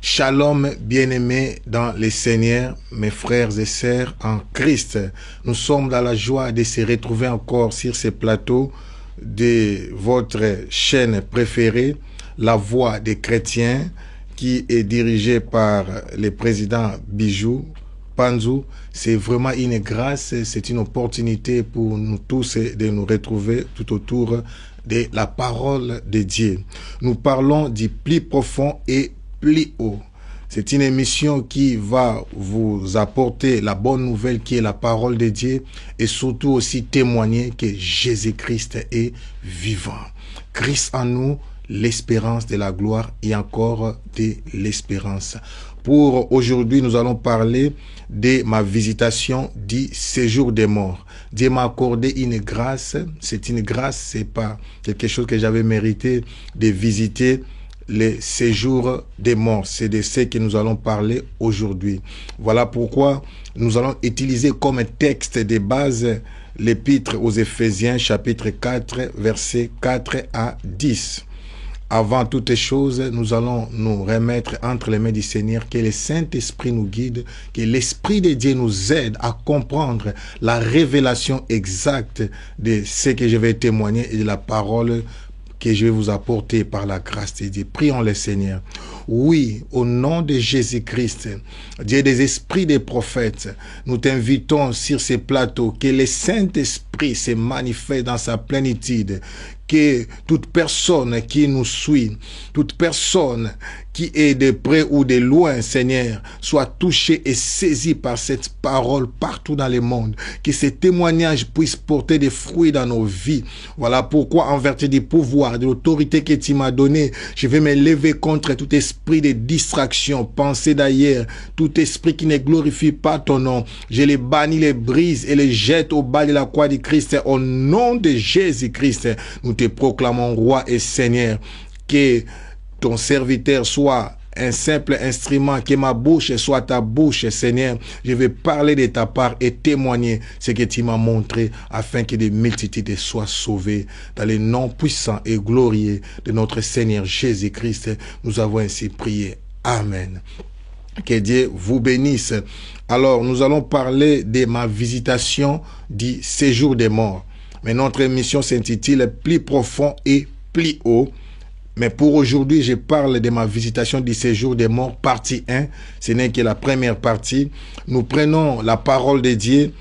Shalom, bien-aimés dans les Seigneurs, mes frères et sœurs en Christ. Nous sommes dans la joie de se retrouver encore sur ces plateaux de votre chaîne préférée, La Voix des chrétiens, qui est dirigée par le président Bijou Panzou. C'est vraiment une grâce, c'est une opportunité pour nous tous de nous retrouver tout autour de la parole de Dieu. Nous parlons du plus profond et plus haut. C'est une émission qui va vous apporter la bonne nouvelle qui est la parole de Dieu et surtout aussi témoigner que Jésus-Christ est vivant. Christ en nous, l'espérance de la gloire et encore de l'espérance. Pour aujourd'hui, nous allons parler de ma visitation du séjour des morts. Dieu m'a accordé une grâce. C'est une grâce, c'est pas quelque chose que j'avais mérité de visiter le séjour des morts. C'est de ce que nous allons parler aujourd'hui. Voilà pourquoi nous allons utiliser comme texte de base l'épître aux Éphésiens, chapitre 4, versets 4 à 10. Avant toutes choses, nous allons nous remettre entre les mains du Seigneur, que le Saint-Esprit nous guide, que l'Esprit de Dieu nous aide à comprendre la révélation exacte de ce que je vais témoigner et de la parole que je vais vous apporter par la grâce de Dieu. Prions le Seigneur. Oui, au nom de Jésus-Christ, Dieu des esprits des prophètes, nous t'invitons sur ces plateaux, que le Saint-Esprit se manifeste dans sa plénitude, que toute personne qui nous suit, toute personne qui est de près ou de loin, Seigneur, soit touchée et saisie par cette parole partout dans le monde. Que ces témoignages puissent porter des fruits dans nos vies. Voilà pourquoi, en vertu du pouvoir, de l'autorité que tu m'as donnée, je vais me lever contre tout esprit de distraction, pensée d'ailleurs, tout esprit qui ne glorifie pas ton nom. Je les bannis, les brise et les jette au bas de la croix du Christ. Au nom de Jésus-Christ, nous te proclamons roi et Seigneur. Que ton serviteur soit un simple instrument, que ma bouche soit ta bouche, Seigneur. Je vais parler de ta part et témoigner ce que tu m'as montré, afin que des multitudes soient sauvées. Dans le nom puissant et glorieux de notre Seigneur Jésus-Christ, nous avons ainsi prié. Amen. Que Dieu vous bénisse. Alors, nous allons parler de ma visitation du séjour des morts. Mais notre émission s'intitule « Plus profond et plus haut ». Mais pour aujourd'hui, je parle de ma visitation du séjour des morts, partie 1. Ce n'est que la première partie. Nous prenons la parole de Dieu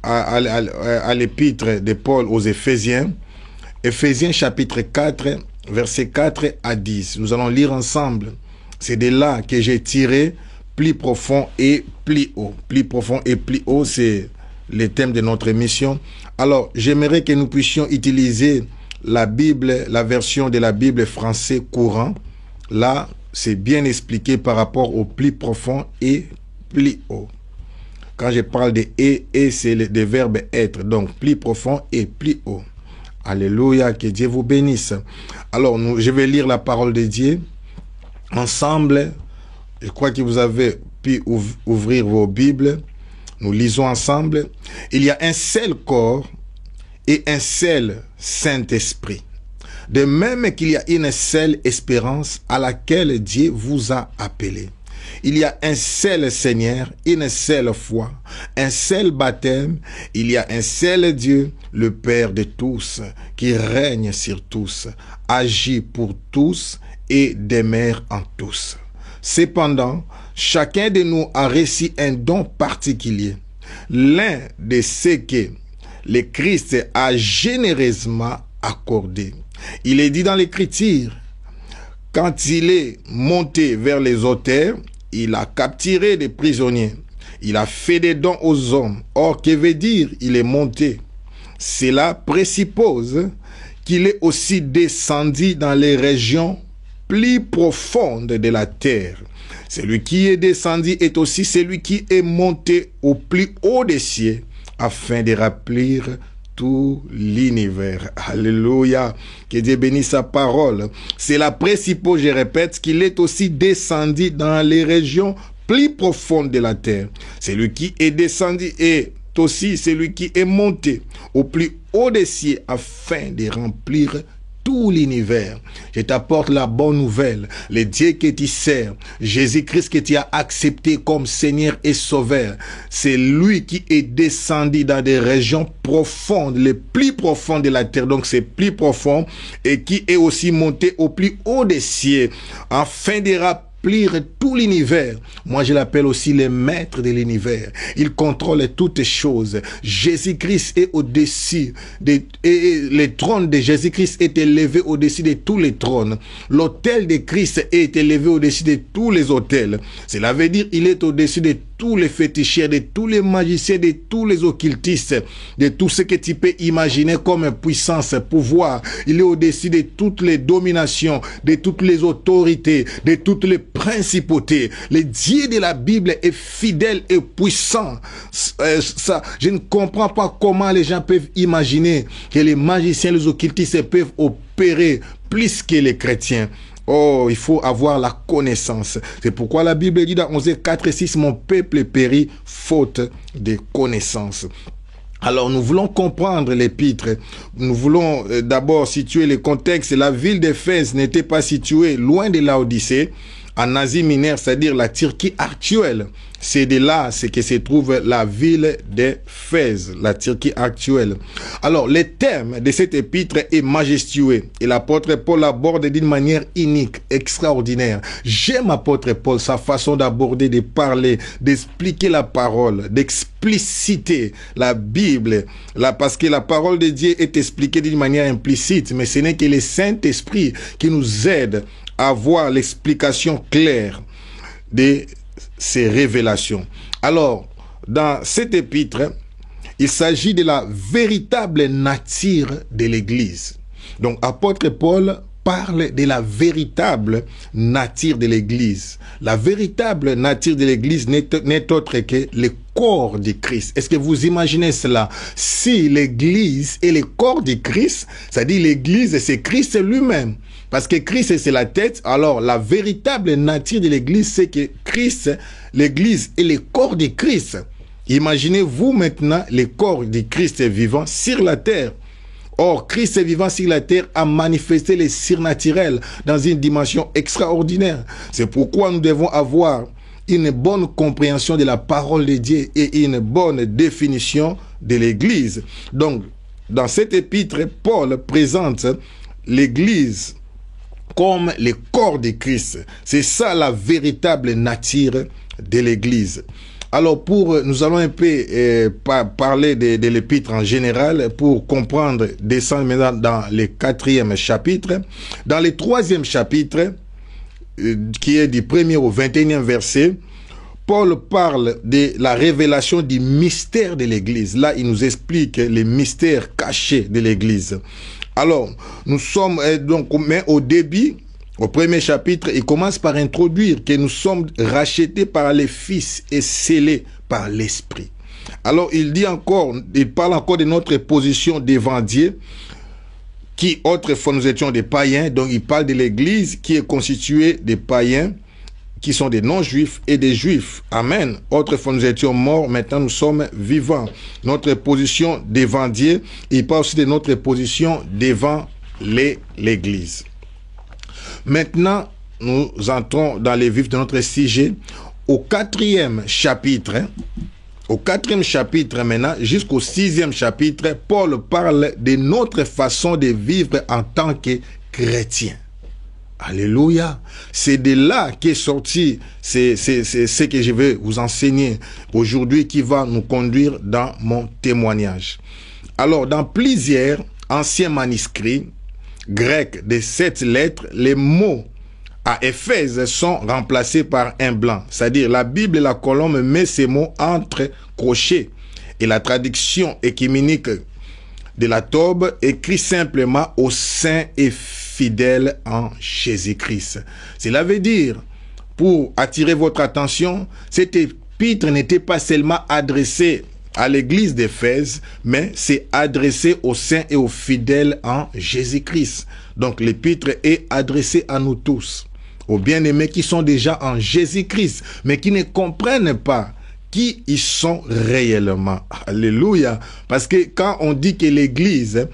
à l'épître de Paul aux Éphésiens. Éphésiens chapitre 4, versets 4 à 10. Nous allons lire ensemble. C'est de là que j'ai tiré plus profond et plus haut. Plus profond et plus haut, c'est le thème de notre émission. Alors, j'aimerais que nous puissions utiliser la Bible, la version de la Bible français courant. Là, c'est bien expliqué par rapport au plus profond et plus haut. Quand je parle de et c'est le verbe être. Donc, plus profond et plus haut. Alléluia, que Dieu vous bénisse. Alors, je vais lire la parole de Dieu ensemble. Je crois que vous avez pu ouvrir vos Bibles. Nous lisons ensemble. Il y a un seul corps et un seul Saint-Esprit. De même qu'il y a une seule espérance à laquelle Dieu vous a appelé. Il y a un seul Seigneur, une seule foi, un seul baptême. Il y a un seul Dieu, le Père de tous, qui règne sur tous, agit pour tous et demeure en tous. Cependant, chacun de nous a reçu un don particulier. L'un de ceux que le Christ a généreusement accordé. Il est dit dans l'Écriture, quand il est monté vers les auteurs, il a capturé des prisonniers. Il a fait des dons aux hommes. Or, que veut dire il est monté? Cela présuppose qu'il est aussi descendu dans les régions plus profondes de la terre. Celui qui est descendu est aussi celui qui est monté au plus haut des cieux, afin de remplir tout l'univers. Alléluia. Que Dieu bénisse sa parole. Cela présuppose, je répète, qu'il est aussi descendu dans les régions plus profondes de la terre. Celui qui est descendu est aussi celui qui est monté au plus haut des cieux, afin de remplir tout l'univers. Je t'apporte la bonne nouvelle. Le Dieu que tu sers, Jésus-Christ que tu as accepté comme Seigneur et Sauveur, c'est lui qui est descendu dans des régions profondes, les plus profondes de la terre. Donc c'est plus profond, et qui est aussi monté au plus haut des cieux, afin de remplir tout l'univers. Moi, je l'appelle aussi le maître de l'univers. Il contrôle toutes choses. Jésus-Christ est au-dessus et le trône de Jésus-Christ est élevé au-dessus de tous les trônes. L'autel de Christ est élevé au-dessus de tous les autels. Cela veut dire il est au-dessus de tous les féticheurs, de tous les magiciens, de tous les occultistes, de tout ce que tu peux imaginer comme puissance, pouvoir. Il est au-dessus de toutes les dominations, de toutes les autorités, de toutes les principautés. Le Dieu de la Bible est fidèle et puissant. Je ne comprends pas comment les gens peuvent imaginer que les magiciens, les occultistes peuvent opérer plus que les chrétiens. Oh, il faut avoir la connaissance. C'est pourquoi la Bible dit dans 11, 4 et 6, mon peuple périt faute de connaissance. Alors, nous voulons comprendre l'épître. Nous voulons d'abord situer le contexte. La ville d'Éphèse n'était pas située loin de Laodicée, en Asie mineure, c'est-à-dire la Turquie actuelle. C'est de là que se trouve la ville d'Éphèse, la Turquie actuelle. Alors, le thème de cet épître est majestueux et l'apôtre Paul l'aborde d'une manière unique, extraordinaire. J'aime l'apôtre Paul, sa façon d'aborder, de parler, d'expliquer la parole, d'expliciter la Bible, parce que la parole de Dieu est expliquée d'une manière implicite, mais ce n'est que le Saint-Esprit qui nous aide à voir l'explication claire de ces révélations. Alors, dans cet épître, il s'agit de la véritable nature de l'Église. Donc, apôtre Paul parle de la véritable nature de l'Église. La véritable nature de l'Église n'est autre que le corps de Christ. Est-ce que vous imaginez cela? Si l'Église est le corps de Christ, c'est-à-dire l'Église, c'est Christ lui-même. Parce que Christ, c'est la tête. Alors, la véritable nature de l'Église, c'est que Christ, l'Église est le corps de Christ. Imaginez-vous maintenant le corps de Christ vivant sur la terre. Or, Christ vivant sur la terre a manifesté le surnaturel dans une dimension extraordinaire. C'est pourquoi nous devons avoir une bonne compréhension de la parole de Dieu et une bonne définition de l'Église. Donc, dans cet épître, Paul présente l'Église comme le corps de Christ. C'est ça la véritable nature de l'Église. Alors, nous allons un peu parler de l'épître en général pour comprendre, descendre maintenant dans le 4e chapitre. Dans le 3e chapitre, qui est du 1er au 21e verset, Paul parle de la révélation du mystère de l'Église. Là, il nous explique les mystères cachés de l'Église. Alors, nous sommes donc, mais au début, au 1er chapitre, il commence par introduire que nous sommes rachetés par les Fils et scellés par l'Esprit. Alors, il parle encore de notre position devant Dieu, qui autrefois nous étions des païens. Donc, il parle de l'Église qui est constituée des païens, qui sont des non-juifs et des juifs. Amen. Autrefois nous étions morts, maintenant nous sommes vivants. Notre position devant Dieu, il parle aussi de notre position devant l'Église. Maintenant, nous entrons dans les vifs de notre sujet. Au 4e chapitre, maintenant, jusqu'au 6e chapitre, Paul parle de notre façon de vivre en tant que chrétien. Alléluia. C'est de là qu'est sorti c'est ce que je vais vous enseigner aujourd'hui qui va nous conduire dans mon témoignage. Alors, dans plusieurs anciens manuscrits grecs de cette lettre, les mots à Éphèse sont remplacés par un blanc. C'est-à-dire, la Bible et la colombe met ces mots entre crochets. Et la traduction écuménique de la Tobe écrit simplement aux saints et fidèles en Jésus-Christ. Cela veut dire, pour attirer votre attention, cet épître n'était pas seulement adressé à l'église d'Éphèse, mais c'est adressé aux saints et aux fidèles en Jésus-Christ. Donc l'épître est adressé à nous tous, aux bien-aimés qui sont déjà en Jésus-Christ, mais qui ne comprennent pas qui ils sont réellement. Alléluia. Parce que quand on dit que l'église,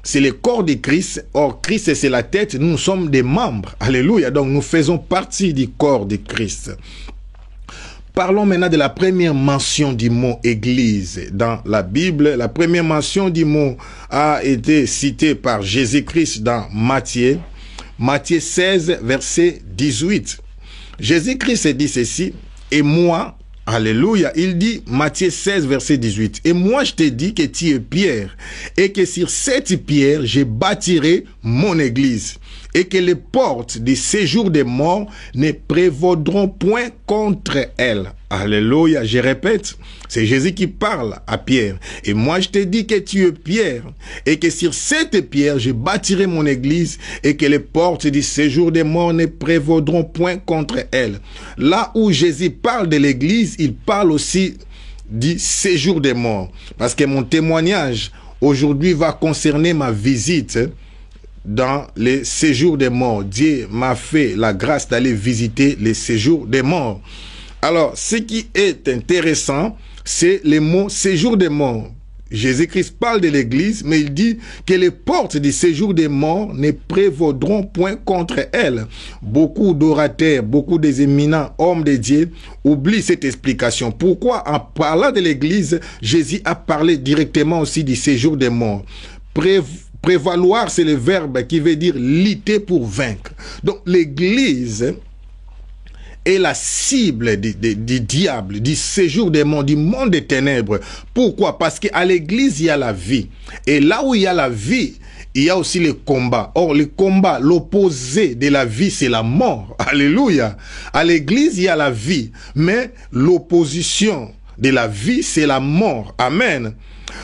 c'est le corps de Christ. Or, Christ, c'est la tête. Nous sommes des membres. Alléluia. Donc, nous faisons partie du corps de Christ. Parlons maintenant de la première mention du mot église dans la Bible. La première mention du mot a été citée par Jésus-Christ dans Matthieu 16, verset 18. Jésus-Christ dit ceci, et moi, alléluia, il dit, Matthieu 16, verset 18, et moi je te dis que tu es Pierre, et que sur cette pierre, je bâtirai mon église, et que les portes du séjour des morts ne prévaudront point contre elle. Alléluia, je répète, c'est Jésus qui parle à Pierre. Et moi je te dis que tu es Pierre, et que sur cette pierre, je bâtirai mon église, et que les portes du séjour des morts ne prévaudront point contre elle. Là où Jésus parle de l'église, il parle aussi du séjour des morts. Parce que mon témoignage aujourd'hui va concerner ma visite dans les séjours des morts. Dieu m'a fait la grâce d'aller visiter les séjours des morts. Alors, ce qui est intéressant, c'est le mot séjour des morts. Jésus-Christ parle de l'église, mais il dit que les portes du séjour des morts ne prévaudront point contre elle. Beaucoup d'orateurs, beaucoup des éminents hommes de Dieu oublient cette explication. Pourquoi, en parlant de l'église, Jésus a parlé directement aussi du séjour des morts? Prévaloir, c'est le verbe qui veut dire lutter pour vaincre. Donc, l'église est la cible du diable, du séjour des morts, du monde des ténèbres. Pourquoi? Parce qu'à l'église, il y a la vie. Et là où il y a la vie, il y a aussi le combat. Or, le combat, l'opposé de la vie, c'est la mort. Alléluia. À l'église, il y a la vie. Mais l'opposition de la vie, c'est la mort. Amen.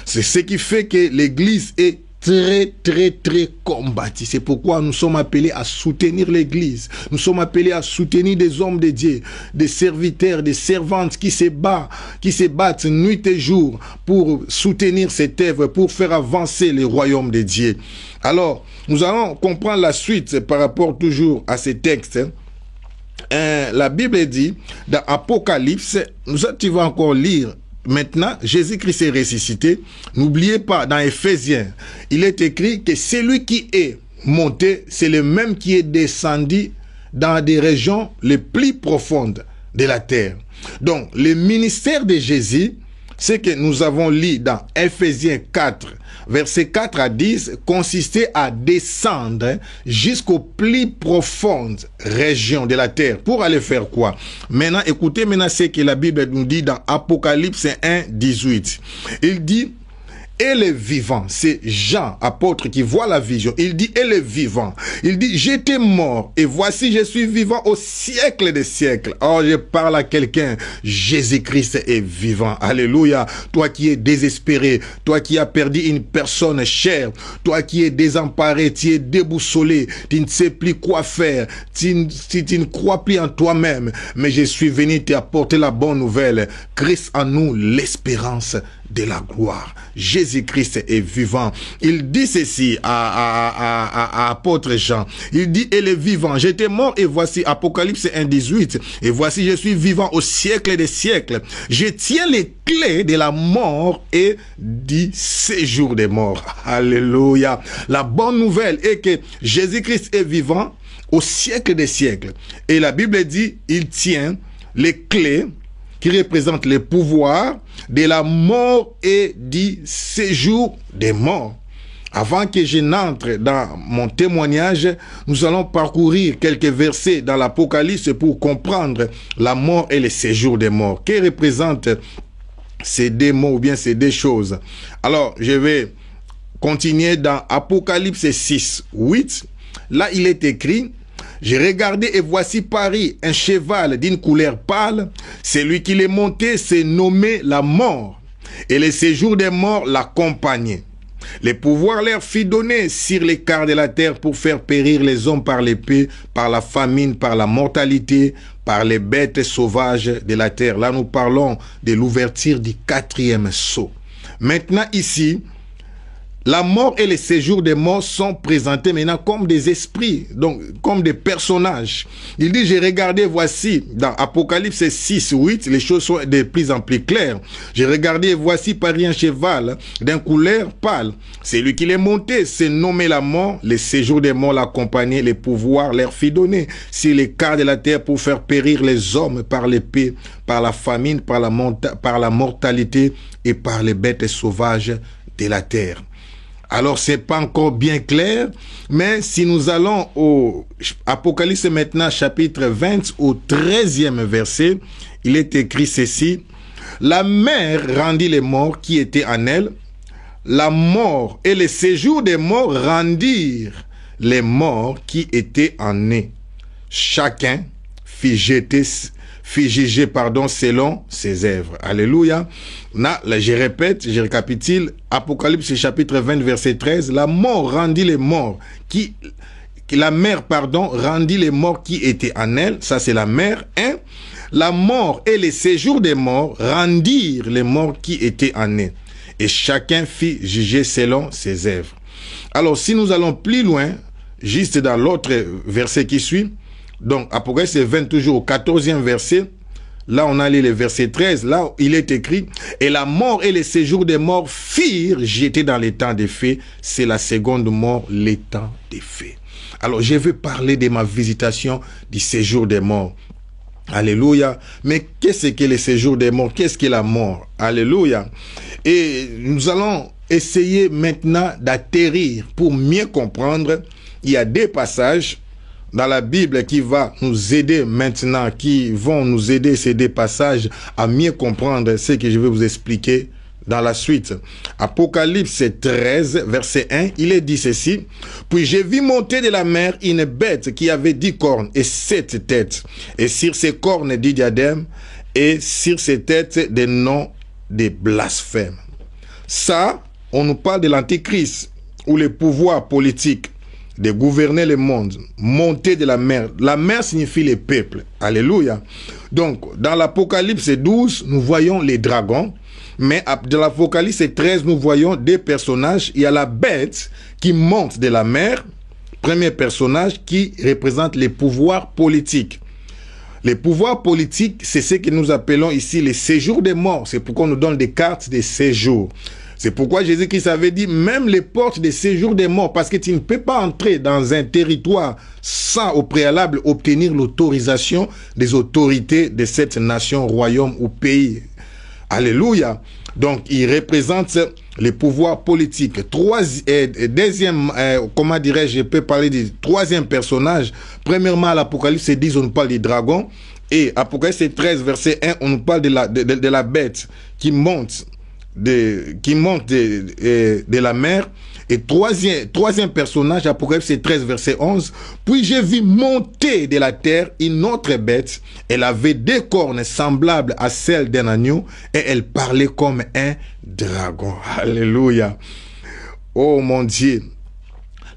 C'est ce qui fait que l'église est très combattu. C'est pourquoi nous sommes appelés à soutenir l'église. Nous sommes appelés à soutenir des hommes de Dieu, des serviteurs, des servantes qui se battent nuit et jour pour soutenir cette œuvre, pour faire avancer le royaume de Dieu. Alors, nous allons comprendre la suite par rapport toujours à ces textes. La Bible dit, dans Apocalypse, tu vas encore lire. Maintenant, Jésus-Christ est ressuscité. N'oubliez pas, dans Éphésiens, il est écrit que celui qui est monté, c'est le même qui est descendu dans des régions les plus profondes de la terre. Donc, le ministère de Jésus, ce que nous avons lu dans Éphésiens 4, versets 4 à 10, consistait à descendre jusqu'aux plus profondes régions de la terre. Pour aller faire quoi? Maintenant, écoutez maintenant ce que la Bible nous dit dans Apocalypse 1, 18. Il dit, et les vivants, c'est Jean, apôtre, qui voit la vision. Il dit, et les vivants. Il dit, j'étais mort, et voici, je suis vivant au siècle des siècles. Oh, je parle à quelqu'un. Jésus-Christ est vivant. Alléluia. Toi qui es désespéré, toi qui as perdu une personne chère, toi qui es désemparé, tu es déboussolé, tu ne sais plus quoi faire, tu ne crois plus en toi-même. Mais je suis venu t'apporter la bonne nouvelle. Christ en nous, l'espérance de la gloire. Jésus-Christ est vivant. Il dit ceci à apôtre Jean. Il dit, et le vivant, j'étais mort et voici, Apocalypse 1, 18, et voici je suis vivant au siècle des siècles. Je tiens les clés de la mort et du séjour des morts. Alléluia. La bonne nouvelle est que Jésus-Christ est vivant au siècle des siècles. Et la Bible dit, il tient les clés qui représente les pouvoirs de la mort et du séjour des morts. Avant que je n'entre dans mon témoignage, nous allons parcourir quelques versets dans l'Apocalypse pour comprendre la mort et le séjour des morts. Que représentent ces deux mots ou bien ces deux choses? Alors, je vais continuer dans Apocalypse 6, 8. Là, il est écrit, j'ai regardé et voici Paris, un cheval d'une couleur pâle. Celui qui l'est monté s'est nommé la mort. Et le séjour des morts l'accompagnait. Le pouvoir leur fut donné sur les quarts de la terre pour faire périr les hommes par l'épée, par la famine, par la mortalité, par les bêtes sauvages de la terre. Là, nous parlons de l'ouverture du 4e sceau. Maintenant, ici, La mort et les séjours des morts sont présentés maintenant comme des esprits, donc comme des personnages. Il dit, j'ai regardé, voici, dans Apocalypse 6, 8, les choses sont de plus en plus claires. J'ai regardé, voici paru un cheval d'un couleur pâle. C'est lui qui l'est monté, c'est nommé la mort. Les séjours des morts l'accompagnaient, les pouvoirs leur fit donner sur les quarts de la terre pour faire périr les hommes par l'épée, par la famine, par la mortalité et par les bêtes sauvages de la terre. Alors, c'est pas encore bien clair, mais si nous allons au Apocalypse maintenant, chapitre 20, au 13e verset, il est écrit ceci. La mer rendit les morts qui étaient en elle. La mort et les séjours des morts rendirent les morts qui étaient en eux. Chacun fit juger selon ses œuvres. Alléluia. Là, je répète, je récapitule. Apocalypse chapitre 20 verset 13. La mort rendit les morts la mer, rendit les morts qui étaient en elle. Ça, c'est la mer. 1. La mort et les séjours des morts rendirent les morts qui étaient en eux. Et chacun fit juger selon ses œuvres. Alors, si nous allons plus loin, juste dans l'autre verset qui suit, donc Apocalypse 20 toujours au 14e verset, là on a lu le verset 13, là il est écrit, et la mort et les séjours des morts firent jeter dans les temps des faits, c'est la seconde mort, les temps des faits. Alors je veux parler de ma visitation du séjour des morts. Alléluia. Mais qu'est-ce que le séjour des morts? Qu'est-ce que la mort? Alléluia. Et nous allons essayer maintenant d'atterrir pour mieux comprendre. Il y a des passages dans la Bible qui va nous aider maintenant, qui vont nous aider ces deux passages à mieux comprendre ce que je vais vous expliquer dans la suite. Apocalypse 13, verset 1, il est dit ceci. Puis j'ai vu monter de la mer une bête qui avait 10 cornes et 7 têtes. Et sur ces cornes 10 diadèmes et sur ces têtes des noms des blasphèmes. Ça, on nous parle de l'antéchrist ou le pouvoir politique de gouverner le monde, monter de la mer. La mer signifie les peuples. Alléluia. Donc, dans l'Apocalypse 12, nous voyons les dragons. Mais dans l'Apocalypse 13, nous voyons des personnages. Il y a la bête qui monte de la mer. Premier personnage qui représente les pouvoirs politiques. Les pouvoirs politiques, c'est ce que nous appelons ici les séjours des morts. C'est pourquoi on nous donne des cartes de séjour. C'est pourquoi Jésus-Christ avait dit, même les portes des séjours des morts, parce que tu ne peux pas entrer dans un territoire sans au préalable obtenir l'autorisation des autorités de cette nation, royaume ou pays. Alléluia. Donc, il représente les pouvoirs politiques. Deuxième, comment dirais-je, je peux parler du troisième personnage. Premièrement, à l'Apocalypse 10, on nous parle des dragons. Et Apocalypse 13, verset 1, on nous parle de la bête qui monte de la mer. Et troisième personnage, Apocalypse 13, verset 11. Puis j'ai vu monter de la terre une autre bête. Elle avait 2 cornes semblables à celles d'un agneau. Et elle parlait comme un dragon. Alléluia. Oh mon Dieu.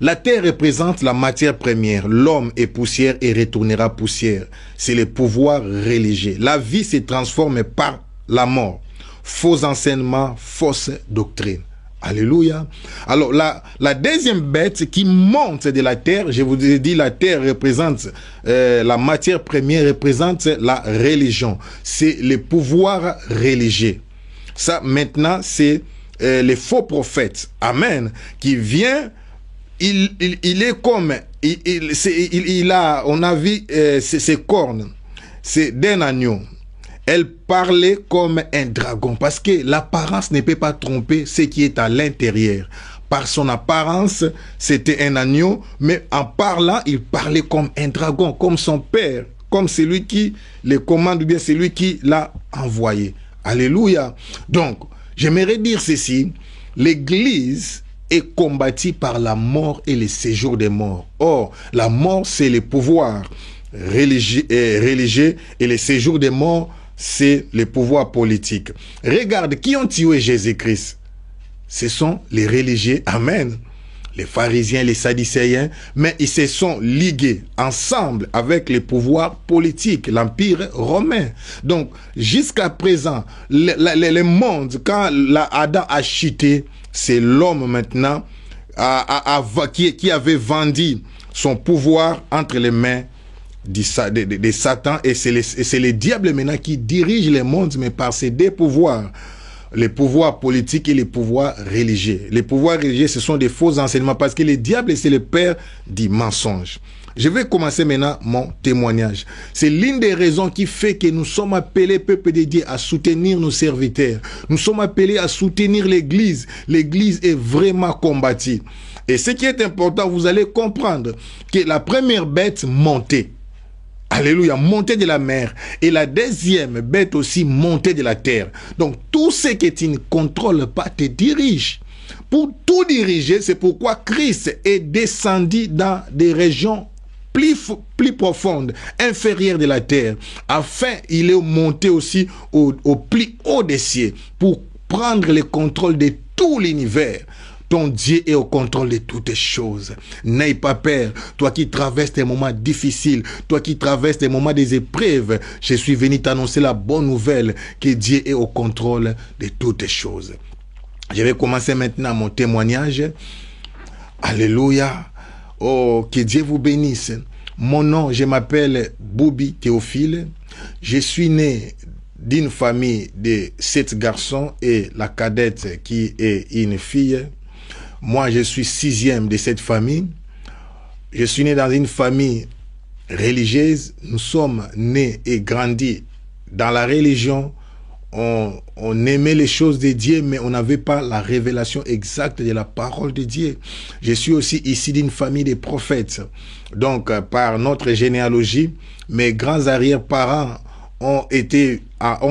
La terre représente la matière première. L'homme est poussière et retournera poussière. C'est le pouvoir religieux. La vie se transforme par la mort. Faux enseignements, fausses doctrines. Alléluia. Alors, la deuxième bête qui monte de la terre, je vous ai dit, la terre représente, la matière première représente la religion. C'est le pouvoir religieux. Ça, maintenant, c'est les faux prophètes. Amen. Qui vient, il est comme, on a vu ses cornes. C'est d'un agneau. Elle parlait comme un dragon parce que l'apparence ne peut pas tromper ce qui est à l'intérieur. Par son apparence, c'était un agneau, mais en parlant, il parlait comme un dragon, comme son père, comme celui qui le commande ou bien celui qui l'a envoyé. Alléluia. Donc, j'aimerais dire ceci, l'Église est combattue par la mort et le séjour des morts. Or, la mort, c'est le pouvoir religieux et le séjour des morts, c'est le pouvoir politique. Regarde, qui ont tué Jésus-Christ? Ce sont les religieux, amen. Les pharisiens, les sadducéens, mais ils se sont ligués ensemble avec les pouvoirs politiques, l'Empire romain. Donc, jusqu'à présent, le monde, quand Adam a chuté, c'est l'homme maintenant qui avait vendu son pouvoir entre les mains de Satan, et c'est le diable maintenant qui dirige le monde, mais par ses deux pouvoirs, les pouvoirs politiques et les pouvoirs religieux. Les pouvoirs religieux, ce sont des faux enseignements, parce que le diable, c'est le père du mensonge. Je vais commencer maintenant mon témoignage. C'est l'une des raisons qui fait que nous sommes appelés, peuple de Dieu, à soutenir nos serviteurs. Nous sommes appelés à soutenir l'Église. L'Église est vraiment combattue. Et ce qui est important, vous allez comprendre que la première bête montait. Alléluia, montée de la mer. Et la deuxième bête aussi montée de la terre. Donc tout ce que tu ne contrôles pas te dirige. Pour tout diriger, c'est pourquoi Christ est descendu dans des régions plus profonde, inférieure de la terre, afin il est monté aussi au plus haut des cieux pour prendre le contrôle de tout l'univers. Ton Dieu est au contrôle de toutes les choses. N'aie pas peur. Toi qui traverses des moments difficiles, toi qui traverses des moments des épreuves, je suis venu t'annoncer la bonne nouvelle que Dieu est au contrôle de toutes les choses. Je vais commencer maintenant mon témoignage. Alléluia. Oh, que Dieu vous bénisse. Mon nom, je m'appelle Boubi Théophile. Je suis né d'une famille de 7 garçons et la cadette qui est une fille. Moi, je suis 6e de cette famille. Je suis né dans une famille religieuse. Nous sommes nés et grandis dans la religion. On aimait les choses de Dieu, mais on n'avait pas la révélation exacte de la parole de Dieu. Je suis aussi ici d'une famille de prophètes. Donc, par notre généalogie, mes grands arrière-parents ont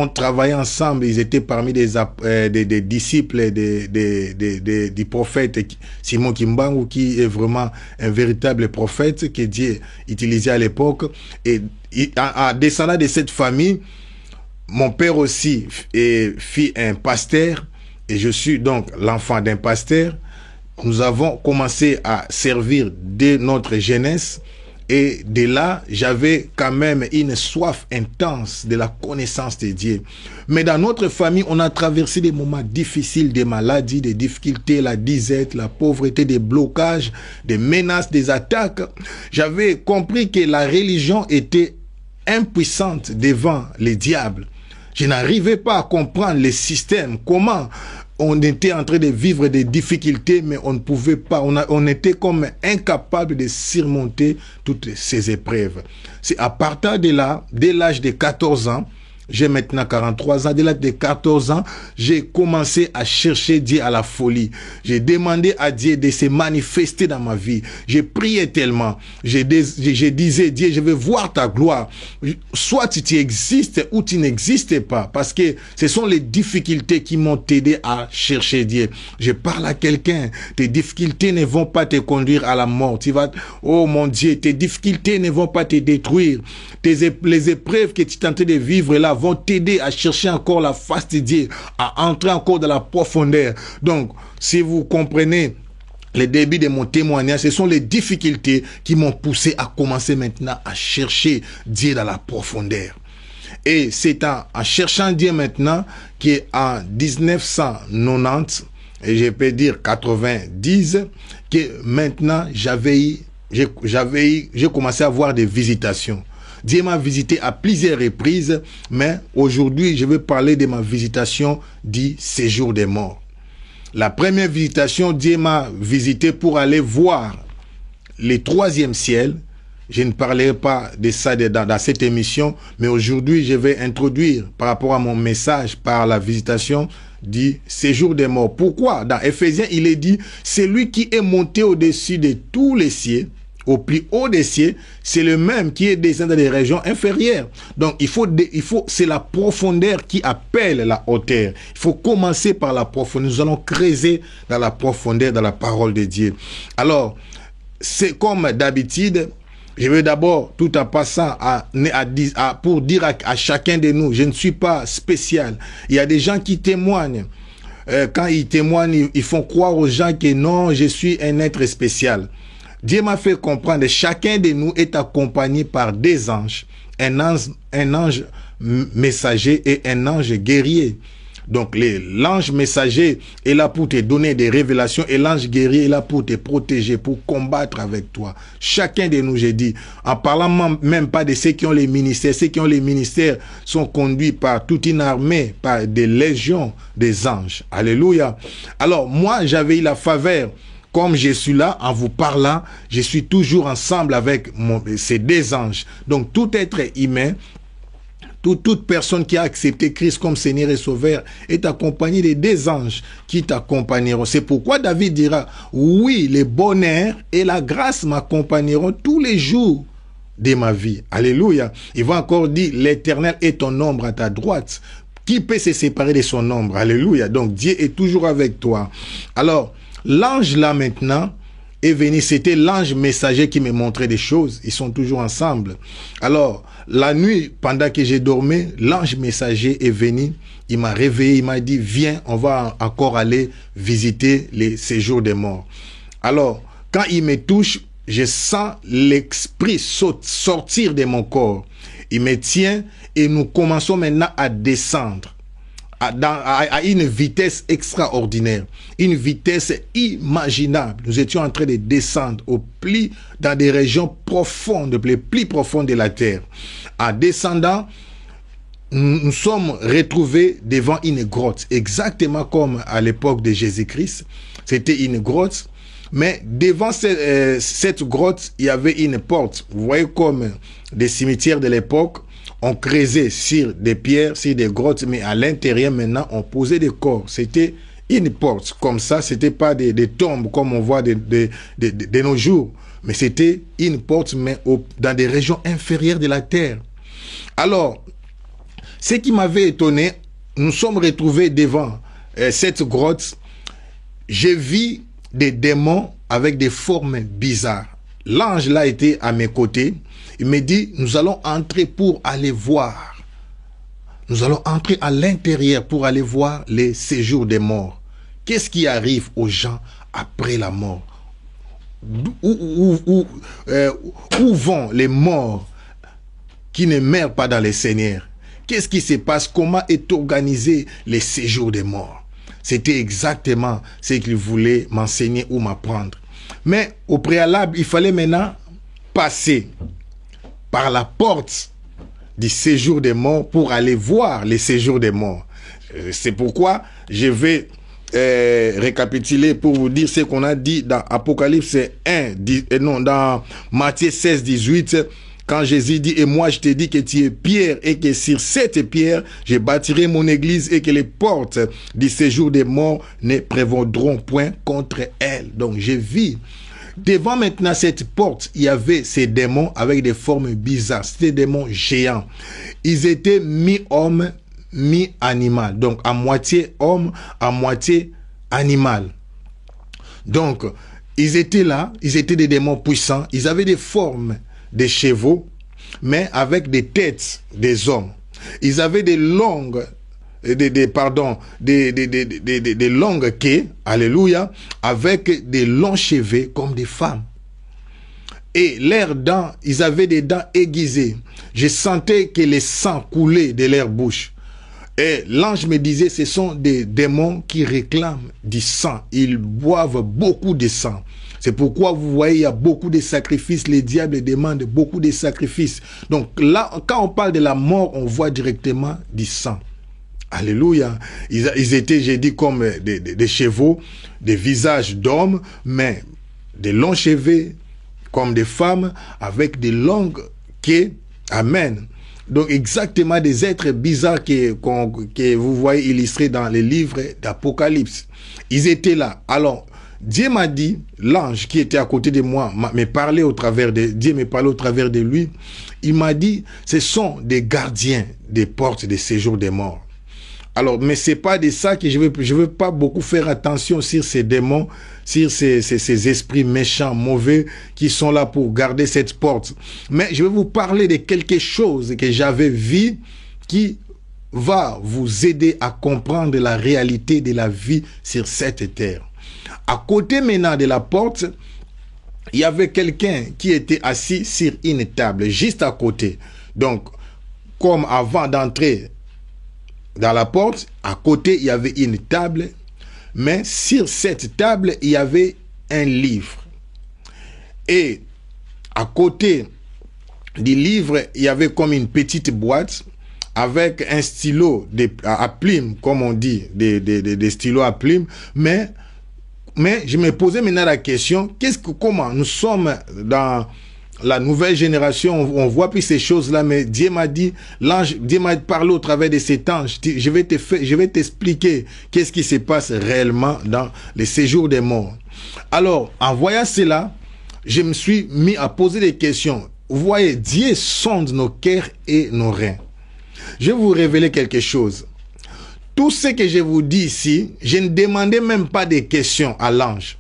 travaillé ensemble. Ils étaient parmi des disciples du prophète Simon Kimbangu, qui est vraiment un véritable prophète que Dieu utilisait à l'époque. Et en descendant de cette famille, mon père aussi fit un pasteur, et je suis donc l'enfant d'un pasteur. Nous avons commencé à servir dès notre jeunesse, et de là, j'avais quand même une soif intense de la connaissance de Dieu. Mais dans notre famille, on a traversé des moments difficiles, des maladies, des difficultés, la disette, la pauvreté, des blocages, des menaces, des attaques. J'avais compris que la religion était impuissante devant les diables. Je n'arrivais pas à comprendre les systèmes, comment on était en train de vivre des difficultés, mais on ne pouvait pas, on était comme incapable de surmonter toutes ces épreuves. C'est à partir de là, dès l'âge de 14 ans, j'ai maintenant 43 ans. Dès l'âge de 14 ans, j'ai commencé à chercher Dieu à la folie. J'ai demandé à Dieu de se manifester dans ma vie. J'ai prié tellement. Je disais, Dieu, je veux voir ta gloire. Soit tu existes ou tu n'existes pas. Parce que ce sont les difficultés qui m'ont aidé à chercher Dieu. Je parle à quelqu'un. Tes difficultés ne vont pas te conduire à la mort. Oh mon Dieu, tes difficultés ne vont pas te détruire. Les épreuves que tu es en train de vivre là vont t'aider à chercher encore la face de Dieu, à entrer encore dans la profondeur. Donc, si vous comprenez le début de mon témoignage, ce sont les difficultés qui m'ont poussé à commencer maintenant à chercher Dieu dans la profondeur. Et c'est en cherchant Dieu maintenant qu'en 1990, et je peux dire 90, que maintenant j'ai commencé à avoir des visitations. Dieu m'a visité à plusieurs reprises, mais aujourd'hui, je vais parler de ma visitation du séjour des morts. La première visitation, Dieu m'a visité pour aller voir le 3e ciel. Je ne parlerai pas de ça dans cette émission, mais aujourd'hui, je vais introduire par rapport à mon message par la visitation du séjour des morts. Pourquoi? Dans Éphésiens, il est dit, c'est lui qui est monté au-dessus de tous les cieux, au plus haut des cieux, c'est le même qui est descendu dans les régions inférieures. Donc, c'est la profondeur qui appelle la hauteur. Il faut commencer par la profondeur. Nous allons creuser dans la profondeur, dans la parole de Dieu. Alors, c'est comme d'habitude, je vais d'abord, tout en passant, pour dire à chacun de nous, je ne suis pas spécial. Il y a des gens qui témoignent. Quand ils témoignent, ils font croire aux gens que non, je suis un être spécial. Dieu m'a fait comprendre que chacun de nous est accompagné par des anges, un ange messager et un ange guerrier. Donc l'ange messager est là pour te donner des révélations et l'ange guerrier est là pour te protéger, pour combattre avec toi. Chacun de nous, j'ai dit, en parlant même pas de ceux qui ont les ministères. Ceux qui ont les ministères sont conduits par toute une armée, par des légions des anges. Alléluia. Alors moi, j'avais eu la faveur. Comme je suis là, en vous parlant, je suis toujours ensemble avec ces deux anges. Donc, tout être humain, toute personne qui a accepté Christ comme Seigneur et Sauveur est accompagnée des deux anges qui t'accompagneront. C'est pourquoi David dira, oui, le bonheur et la grâce m'accompagneront tous les jours de ma vie. Alléluia. Il va encore dire, l'Éternel est ton ombre à ta droite. Qui peut se séparer de son ombre? Alléluia. Donc, Dieu est toujours avec toi. Alors, l'ange là maintenant est venu, c'était l'ange messager qui me montrait des choses. Ils sont toujours ensemble. Alors, la nuit, pendant que j'ai dormi, l'ange messager est venu. Il m'a réveillé, il m'a dit, viens, on va encore aller visiter les séjours des morts. Alors, quand il me touche, je sens l'esprit sortir de mon corps. Il me tient et nous commençons maintenant à descendre. À une vitesse extraordinaire, une vitesse imaginable. Nous étions en train de descendre dans des régions profondes, les plus profondes de la terre. En descendant, nous sommes retrouvés devant une grotte, exactement comme à l'époque de Jésus-Christ. C'était une grotte, mais devant cette grotte, il y avait une porte. Vous voyez comme des cimetières de l'époque, on creusait sur des pierres, sur des grottes, mais à l'intérieur, maintenant, on posait des corps. C'était une porte, comme ça, c'était pas des tombes, comme on voit de nos jours, mais c'était une porte, mais dans des régions inférieures de la terre. Alors, ce qui m'avait étonné, nous sommes retrouvés devant cette grotte, j'ai vu des démons avec des formes bizarres. L'ange là était à mes côtés. Il me dit, nous allons entrer pour aller voir. Nous allons entrer à l'intérieur pour aller voir les séjours des morts. Qu'est-ce qui arrive aux gens après la mort? Où vont les morts qui ne meurent pas dans les Seigneurs? Qu'est-ce qui se passe? Comment est organisé les séjours des morts? C'était exactement ce qu'il voulait m'enseigner ou m'apprendre. Mais au préalable, il fallait maintenant passer par la porte du séjour des morts pour aller voir les séjours des morts. C'est pourquoi je vais récapituler pour vous dire ce qu'on a dit dans Apocalypse 1, dans Matthieu 16, 18, quand Jésus dit, et moi je te dis que tu es pierre et que sur cette pierre, je bâtirai mon église et que les portes du séjour des morts ne prévaudront point contre elle. Donc j'ai vu. Devant maintenant cette porte, il y avait ces démons avec des formes bizarres. C'était des démons géants. Ils étaient mi-homme, mi-animal. Donc, à moitié homme, à moitié animal. Donc, ils étaient là, ils étaient des démons puissants. Ils avaient des formes des chevaux, mais avec des têtes des hommes. Ils avaient des longues des longues quais, alléluia, avec des longs cheveux comme des femmes. Et leurs dents, ils avaient des dents aiguisées. Je sentais que le sang coulait de leur bouche. Et l'ange me disait, ce sont des démons qui réclament du sang. Ils boivent beaucoup de sang. C'est pourquoi vous voyez, il y a beaucoup de sacrifices. Les diables demandent beaucoup de sacrifices. Donc là, quand on parle de la mort, on voit directement du sang. Alléluia. Ils étaient, j'ai dit, comme des chevaux, des visages d'hommes, mais des longs cheveux, comme des femmes, avec des longues queues. Amen. Donc exactement des êtres bizarres que vous voyez illustrés dans les livres d'Apocalypse. Ils étaient là. Alors, Dieu m'a dit, l'ange qui était à côté de moi, Dieu me parlait au travers de lui. Il m'a dit, ce sont des gardiens des portes des séjours des morts. Alors, mais c'est pas de ça que je veux pas beaucoup faire attention sur ces démons, sur ces esprits méchants, mauvais, qui sont là pour garder cette porte. Mais je vais vous parler de quelque chose que j'avais vu qui va vous aider à comprendre la réalité de la vie sur cette terre. À côté maintenant de la porte, il y avait quelqu'un qui était assis sur une table, juste à côté. Donc, comme avant d'entrer dans la porte, à côté, il y avait une table, mais sur cette table, il y avait un livre. Et à côté du livre, il y avait comme une petite boîte avec un stylo à plume, comme on dit, des stylos à plume, mais je me posais maintenant la question, comment nous sommes dans la nouvelle génération, on voit plus ces choses-là, mais Dieu m'a dit, Dieu m'a parlé au travers de cet ange, je vais t'expliquer qu'est-ce qui se passe réellement dans les séjours des morts. Alors, en voyant cela, je me suis mis à poser des questions. Vous voyez, Dieu sonde nos cœurs et nos reins. Je vais vous révéler quelque chose. Tout ce que je vous dis ici, je ne demandais même pas des questions à l'ange.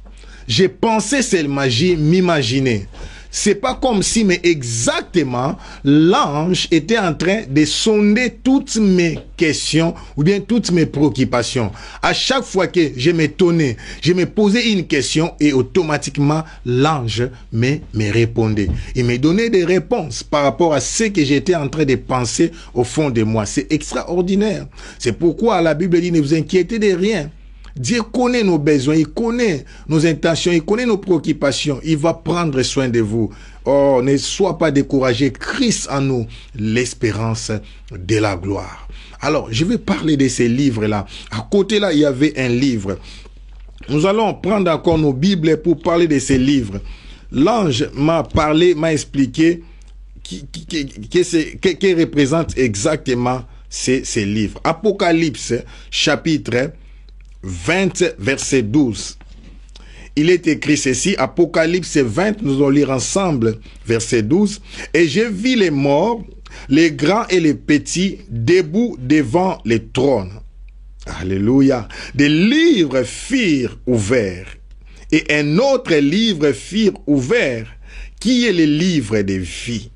J'ai pensé seulement, j'ai m'imaginer. C'est pas comme si, mais exactement, l'ange était en train de sonder toutes mes questions ou bien toutes mes préoccupations. À chaque fois que je m'étonnais, je me posais une question et automatiquement, l'ange me répondait. Il me donnait des réponses par rapport à ce que j'étais en train de penser au fond de moi. C'est extraordinaire. C'est pourquoi la Bible dit, ne vous inquiétez de rien. Dieu connaît nos besoins, il connaît nos intentions, il connaît nos préoccupations. Il va prendre soin de vous. Oh, ne sois pas découragé. Christ en nous, l'espérance de la gloire. Alors, je vais parler de ces livres-là. À côté là, il y avait un livre. Nous allons prendre encore nos Bibles pour parler de ces livres. L'ange m'a parlé, m'a expliqué que représente exactement ces livres. Apocalypse, chapitre 20, verset 12. Il est écrit ceci, Apocalypse 20, nous allons lire ensemble, verset 12. Et j'ai vu les morts, les grands et les petits, debout devant les trônes. Alléluia. Des livres furent ouverts. Et un autre livre fut ouvert, qui est le livre de vie.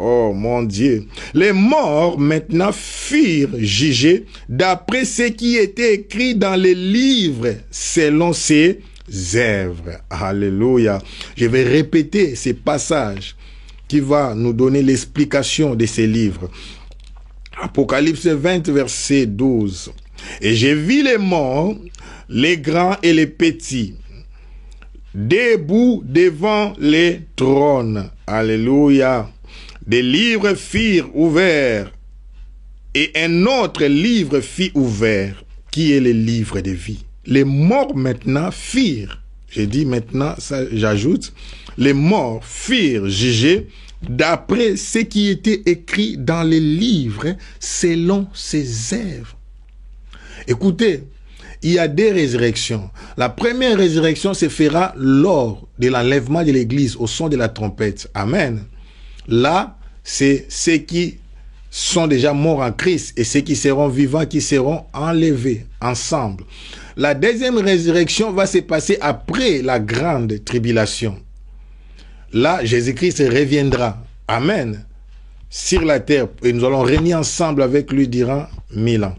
Oh mon Dieu. Les morts maintenant furent jugés d'après ce qui était écrit dans les livres selon ses œuvres. Alléluia. Je vais répéter ces passages qui va nous donner l'explication de ces livres. Apocalypse 20, verset 12. Et j'ai vu les morts, les grands et les petits, debout devant les trônes. Alléluia. Des livres furent ouverts et un autre livre fut ouvert, qui est le livre de vie. Les morts maintenant furent, j'ai dit maintenant, ça j'ajoute, les morts furent jugés d'après ce qui était écrit dans les livres selon ses œuvres. Écoutez, il y a des résurrections. La première résurrection se fera lors de l'enlèvement de l'église au son de la trompette. Amen. Là, c'est ceux qui sont déjà morts en Christ et ceux qui seront vivants, qui seront enlevés ensemble. La deuxième résurrection va se passer après la grande tribulation. Là, Jésus-Christ reviendra. Amen. Sur la terre. Et nous allons régner ensemble avec lui durant 1000 ans.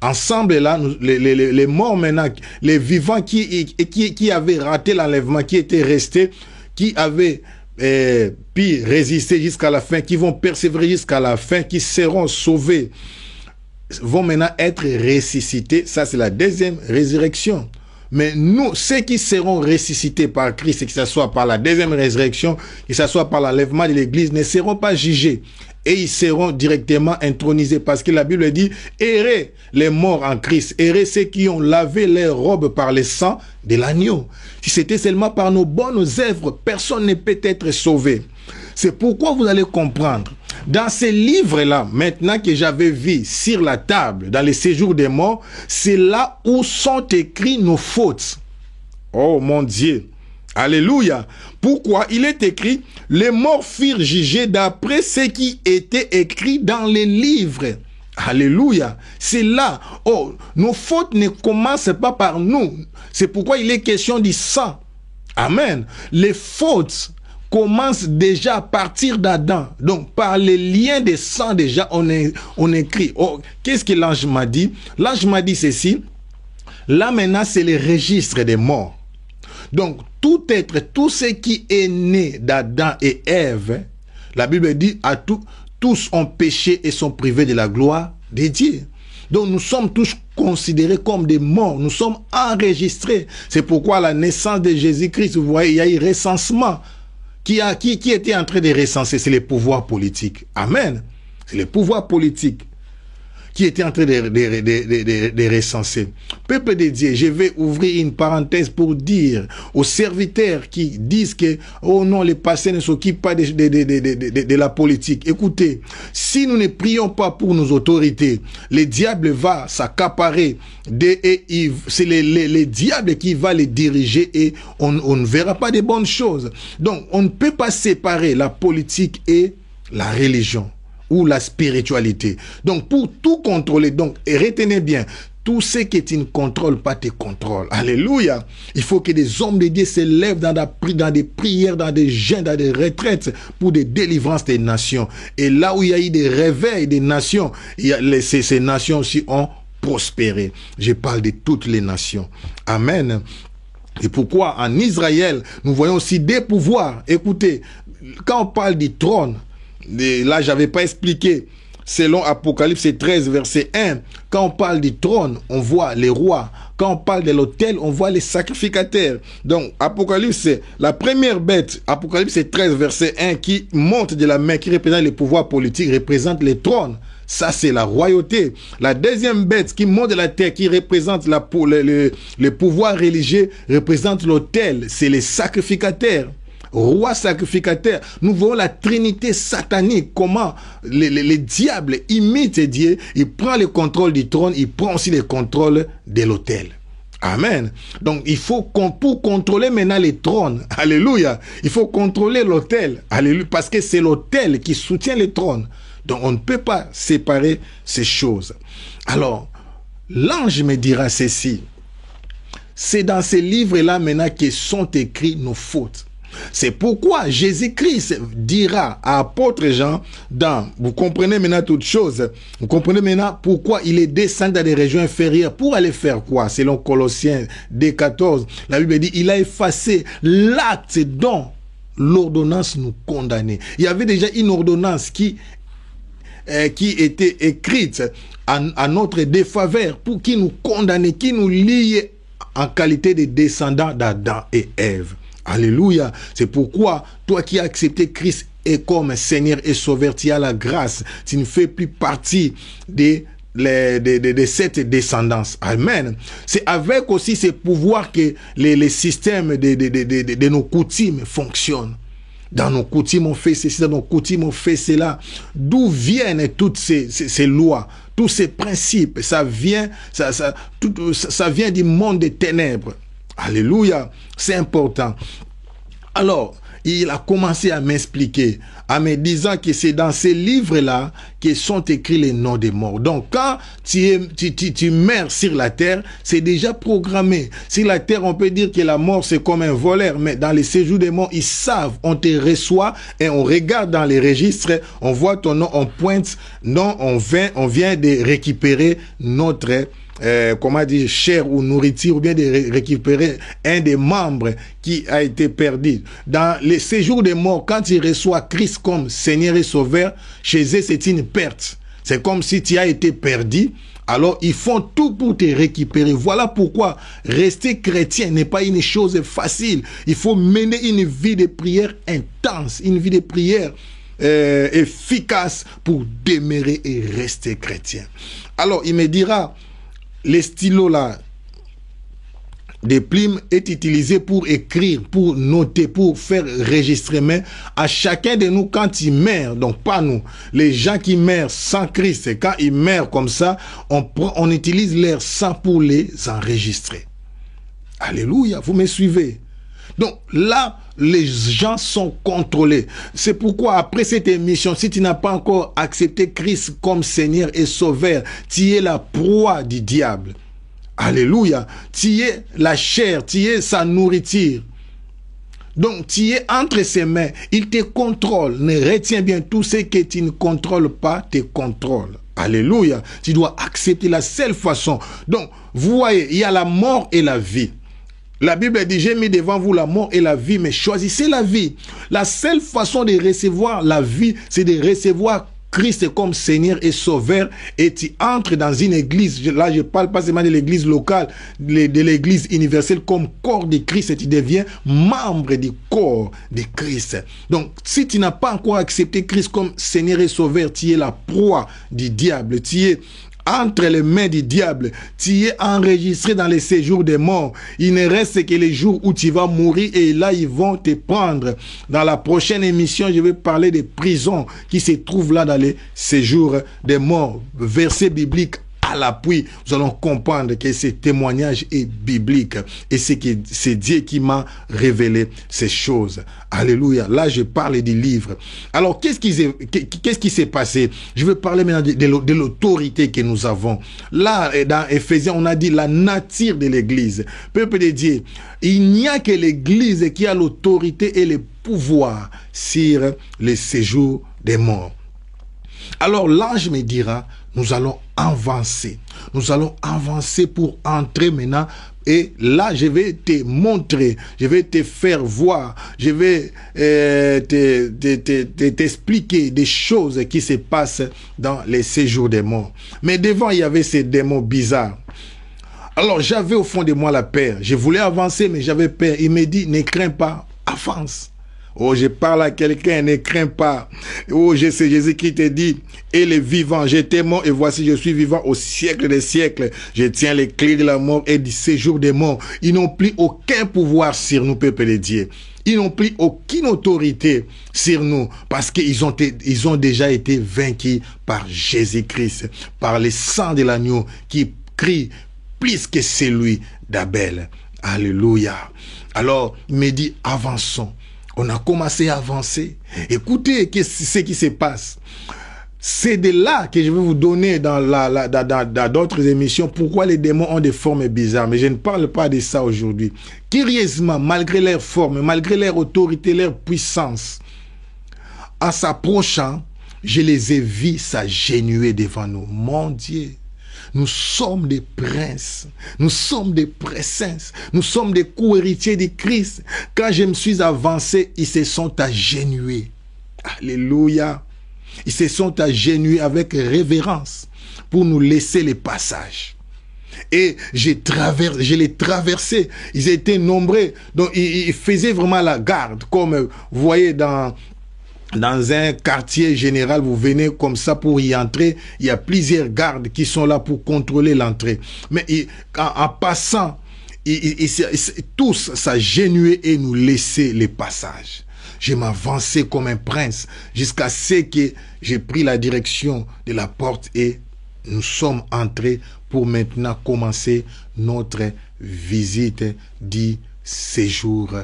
Ensemble, là, les morts maintenant, les vivants qui avaient raté l'enlèvement, qui étaient restés, qui avaient puis résister jusqu'à la fin, qui vont persévérer jusqu'à la fin, qui seront sauvés, vont maintenant être ressuscités. Ça, c'est la deuxième résurrection. Mais nous, ceux qui seront ressuscités par Christ, que ce soit par la deuxième résurrection, que ce soit par l'enlèvement de l'église, ne seront pas jugés. Et ils seront directement intronisés. Parce que la Bible dit, errez les morts en Christ, errez ceux qui ont lavé leurs robes par le sang de l'agneau. Si c'était seulement par nos bonnes œuvres, personne ne peut être sauvé. C'est pourquoi vous allez comprendre. Dans ces livres-là, maintenant que j'avais vu sur la table, dans les séjours des morts, c'est là où sont écrits nos fautes. Oh mon Dieu. Alléluia. Pourquoi? Il est écrit, les morts furent jugés d'après ce qui était écrit dans les livres. Alléluia. C'est là. Oh, nos fautes ne commencent pas par nous. C'est pourquoi il est question du sang. Amen. Les fautes commencent déjà à partir d'Adam. Donc, par les liens de sang, déjà, on écrit. Oh, qu'est-ce que l'ange m'a dit? L'ange m'a dit ceci. Là, maintenant, c'est le registre des morts. Donc, tout être, tout ce qui est né d'Adam et Ève, la Bible dit, tous ont péché et sont privés de la gloire de Dieu. Donc nous sommes tous considérés comme des morts. Nous sommes enregistrés. C'est pourquoi à la naissance de Jésus-Christ, vous voyez, il y a eu recensement. Qui était en train de recenser? C'est les pouvoirs politiques. Amen. C'est les pouvoirs politiques qui était en train de recenser. Peuple de Dieu, je vais ouvrir une parenthèse pour dire aux serviteurs qui disent que, oh non, les pasteurs ne s'occupent pas de la politique. Écoutez, si nous ne prions pas pour nos autorités, le diable va s'accaparer, c'est les diables qui va les diriger et on ne verra pas de bonnes choses. Donc, on ne peut pas séparer la politique et la religion ou la spiritualité. Donc, pour tout contrôler, donc, et retenez bien, tout ce que tu ne contrôles pas te contrôle. Alléluia. Il faut que des hommes de Dieu se lèvent dans des prières, dans des jeûnes, dans des retraites pour des délivrances des nations. Et là où il y a eu des réveils des nations, ces nations aussi ont prospéré. Je parle de toutes les nations. Amen. Et pourquoi en Israël, nous voyons aussi des pouvoirs. Écoutez, quand on parle du trône, là, j'avais pas expliqué. Selon Apocalypse 13, verset 1, quand on parle du trône, on voit les rois. Quand on parle de l'autel, on voit les sacrificateurs. Donc, Apocalypse, la première bête, Apocalypse 13, verset 1, qui monte de la main, qui représente les pouvoirs politiques, représente les trônes. Ça, c'est la royauté. La deuxième bête qui monte de la terre, qui représente le pouvoir religieux, représente l'autel. C'est les sacrificateurs. Roi sacrificateur. Nous voyons la trinité satanique, comment les diables imitent Dieu, il prend le contrôle du trône, il prend aussi le contrôle de l'autel. Amen. Donc il faut pour contrôler maintenant les trônes, alléluia, il faut contrôler l'autel, alléluia, parce que c'est l'autel qui soutient les trônes. Donc on ne peut pas séparer ces choses. Alors, l'ange me dira ceci, c'est dans ces livres-là maintenant que sont écrits nos fautes. C'est pourquoi Jésus-Christ dira à apôtre Jean, vous comprenez maintenant toutes choses, vous comprenez maintenant pourquoi il est descendu dans des régions inférieures, pour aller faire quoi? Selon Colossiens 2,14, la Bible dit, il a effacé l'acte dont l'ordonnance nous condamnait. Il y avait déjà une ordonnance qui était écrite à notre défaveur, pour qui nous condamnait, qui nous liait en qualité de descendants d'Adam et Ève. Alléluia. C'est pourquoi, toi qui as accepté Christ et comme Seigneur et Sauveur, tu as la grâce. Tu ne fais plus partie de cette descendance. Amen. C'est avec aussi ces pouvoirs que les systèmes de nos coutumes fonctionnent. Dans nos coutumes, on fait ceci, dans nos coutumes, on fait cela. D'où viennent toutes ces lois, tous ces principes? Ça vient du monde des ténèbres. Alléluia, c'est important. Alors, il a commencé à m'expliquer, en me disant que c'est dans ces livres-là que sont écrits les noms des morts. Donc, quand tu meurs sur la terre, c'est déjà programmé. Sur la terre, on peut dire que la mort, c'est comme un voleur, mais dans les séjours des morts, ils savent, on te reçoit et on regarde dans les registres, on voit ton nom, on pointe, non, on vient de récupérer notre comment dire, chair ou nourriture, ou bien de récupérer un des membres qui a été perdu. Dans les séjours des morts, quand ils reçoivent Christ comme Seigneur et Sauveur, chez eux, c'est une perte. C'est comme si tu as été perdu. Alors, ils font tout pour te récupérer. Voilà pourquoi rester chrétien n'est pas une chose facile. Il faut mener une vie de prière intense, une vie de prière efficace pour demeurer et rester chrétien. Alors, il me dira, les stylos là, des plumes est utilisé pour écrire, pour noter, pour faire enregistrement à chacun de nous quand il meurt. Donc pas nous, les gens qui meurent sans Christ, quand ils meurent comme ça, on utilise leur sang pour les enregistrer. Alléluia, vous me suivez? Donc là, les gens sont contrôlés. C'est pourquoi après cette émission, si tu n'as pas encore accepté Christ comme Seigneur et Sauveur, tu es la proie du diable. Alléluia. Tu es la chair, tu es sa nourriture. Donc tu es entre ses mains. Il te contrôle. Ne retiens bien, tout ce que tu ne contrôles pas te contrôle. Alléluia. Tu dois accepter la seule façon. Donc, vous voyez, il y a la mort et la vie. La Bible dit, j'ai mis devant vous la mort et la vie, mais choisissez la vie. La seule façon de recevoir la vie, c'est de recevoir Christ comme Seigneur et Sauveur et tu entres dans une église, là je parle pas seulement de l'église locale, de l'église universelle comme corps de Christ et tu deviens membre du corps de Christ. Donc si tu n'as pas encore accepté Christ comme Seigneur et Sauveur, tu es la proie du diable, tu es entre les mains du diable, tu es enregistré dans les séjours des morts. Il ne reste que les jours où tu vas mourir et là ils vont te prendre. Dans la prochaine émission, je vais parler des prisons qui se trouvent là dans les séjours des morts. Verset biblique à l'appui, nous allons comprendre que ce témoignage est biblique et c'est Dieu qui m'a révélé ces choses. Alléluia. Là, je parle du livre. Alors, qu'est-ce qui s'est passé? Je vais parler maintenant de l'autorité que nous avons. Là, dans Éphésiens, on a dit la nature de l'Église. Peuple de Dieu, il n'y a que l'Église qui a l'autorité et le pouvoir sur les séjours des morts. Alors l'ange me dira, nous allons avancer. Nous allons avancer pour entrer maintenant. Et là, je vais te montrer, je vais te faire voir, je vais t'expliquer des choses qui se passent dans les séjours des morts. Mais devant, il y avait ces démons bizarres. Alors j'avais au fond de moi la peur. Je voulais avancer, mais j'avais peur. Il me dit, ne crains pas, avance. Oh, je parle à quelqu'un, ne crains pas. Oh, je sais, Jésus-Christ te dit, et les vivants, j'étais mort et voici je suis vivant au siècle des siècles. Je tiens les clés de la mort et du séjour des morts. Ils n'ont plus aucun pouvoir sur nous, peuple de Dieu. Ils n'ont plus aucune autorité sur nous parce qu'ils ont déjà été vaincus par Jésus-Christ, par le sang de l'agneau qui crie plus que celui d'Abel. Alléluia. Alors, il me dit, avançons. On a commencé à avancer. Écoutez ce qui se passe. C'est de là que je vais vous donner dans d'autres émissions pourquoi les démons ont des formes bizarres. Mais je ne parle pas de ça aujourd'hui. Curieusement, malgré leur forme, malgré leur autorité, leur puissance, en s'approchant, je les ai vus s'agenouiller devant nous. Mon Dieu! Nous sommes des princes, nous sommes des princesses, nous sommes des co-héritiers de Christ. Quand je me suis avancé, ils se sont agenouillés. Alléluia. Ils se sont agenouillés avec révérence pour nous laisser le passage. Et je les traversais. Ils étaient nombreux. Donc, ils faisaient vraiment la garde. Comme vous voyez dans un quartier général, vous venez comme ça pour y entrer, il y a plusieurs gardes qui sont là pour contrôler l'entrée. Mais en passant, tous s'agenouillaient et nous laissaient le passage. Je m'avançais comme un prince jusqu'à ce que j'ai pris la direction de la porte et nous sommes entrés pour maintenant commencer notre visite du séjour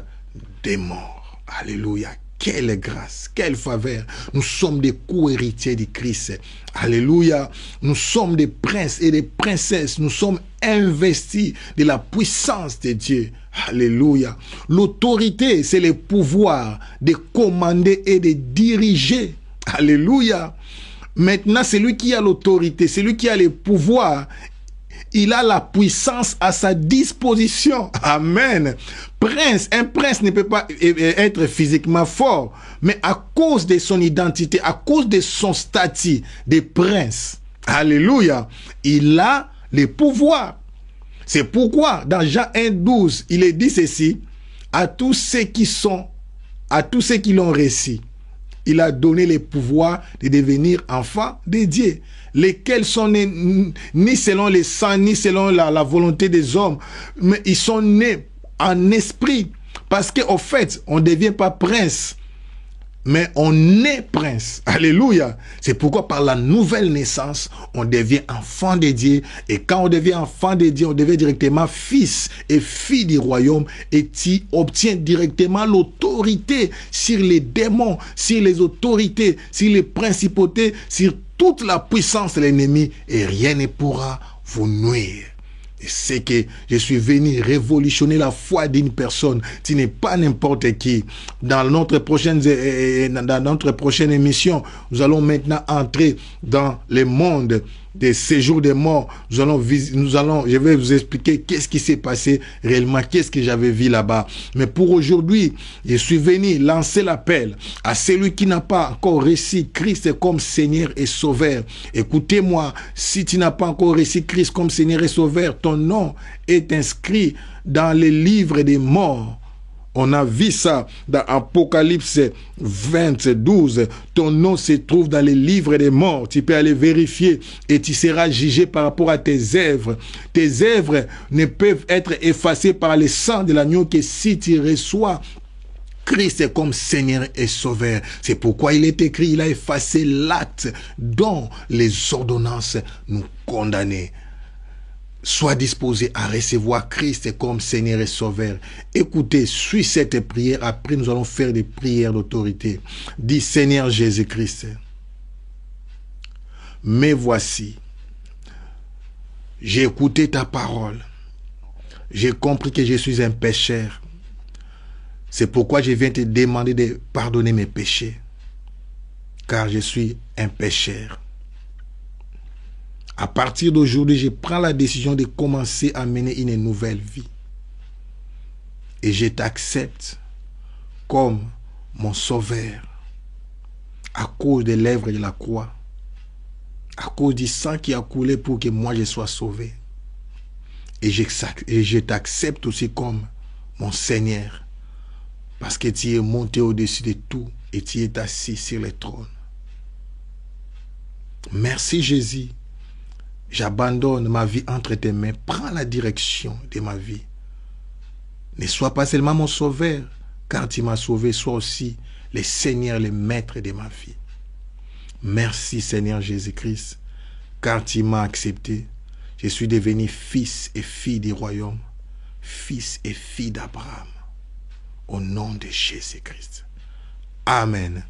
des morts. Alléluia. Quelle grâce, quelle faveur. Nous sommes des co-héritiers de Christ. Alléluia. Nous sommes des princes et des princesses. Nous sommes investis de la puissance de Dieu. Alléluia. L'autorité, c'est le pouvoir de commander et de diriger. Alléluia. Maintenant, c'est lui qui a l'autorité, c'est lui qui a le pouvoir. Il a la puissance à sa disposition. Amen. Un prince ne peut pas être physiquement fort, mais à cause de son identité, à cause de son statut de prince, alléluia, il a le pouvoir. C'est pourquoi dans Jean 1,12, il est dit ceci, à tous ceux qui l'ont reçu, il a donné le pouvoir de devenir enfants de Dieu, lesquels sont nés ni selon le sang, ni selon la volonté des hommes, mais ils sont nés en esprit. Parce qu'au fait, on ne devient pas prince, mais on est prince. Alléluia. C'est pourquoi par la nouvelle naissance, on devient enfant de Dieu. Et quand on devient enfant de Dieu, on devient directement fils et fille du royaume. Et tu obtiens directement l'autorité sur les démons, sur les autorités, sur les principautés, sur toute la puissance de l'ennemi. Et rien ne pourra vous nuire. Et c'est que je suis venu révolutionner la foi d'une personne. Tu n'es pas n'importe qui. Dans notre prochaine émission, nous allons maintenant entrer dans le monde des séjours des morts, je vais vous expliquer qu'est-ce qui s'est passé réellement, qu'est-ce que j'avais vu là-bas. Mais pour aujourd'hui, je suis venu lancer l'appel à celui qui n'a pas encore reçu Christ comme Seigneur et Sauveur. Écoutez-moi, si tu n'as pas encore reçu Christ comme Seigneur et Sauveur, ton nom est inscrit dans les livres des morts. On a vu ça dans Apocalypse 12. Ton nom se trouve dans les livres des morts. Tu peux aller vérifier et tu seras jugé par rapport à tes œuvres. Tes œuvres ne peuvent être effacées par le sang de l'agneau que si tu reçois Christ comme Seigneur et Sauveur. C'est pourquoi il est écrit, il a effacé l'acte dont les ordonnances nous condamnaient. Sois disposé à recevoir Christ comme Seigneur et Sauveur. Écoutez, suis cette prière. Après, nous allons faire des prières d'autorité. Dis, Seigneur Jésus-Christ, me voici. J'ai écouté ta parole. J'ai compris que je suis un pécheur. C'est pourquoi je viens te demander de pardonner mes péchés. Car je suis un pécheur. À partir d'aujourd'hui, je prends la décision de commencer à mener une nouvelle vie. Et je t'accepte comme mon sauveur à cause des lèvres de la croix, à cause du sang qui a coulé pour que moi je sois sauvé. Et je t'accepte aussi comme mon Seigneur parce que tu es monté au-dessus de tout et tu es assis sur le trône. Merci Jésus. J'abandonne ma vie entre tes mains. Prends la direction de ma vie. Ne sois pas seulement mon sauveur, car tu m'as sauvé. Sois aussi le Seigneur, le maître de ma vie. Merci Seigneur Jésus-Christ, car tu m'as accepté. Je suis devenu fils et fille du royaume. Fils et fille d'Abraham. Au nom de Jésus-Christ. Amen.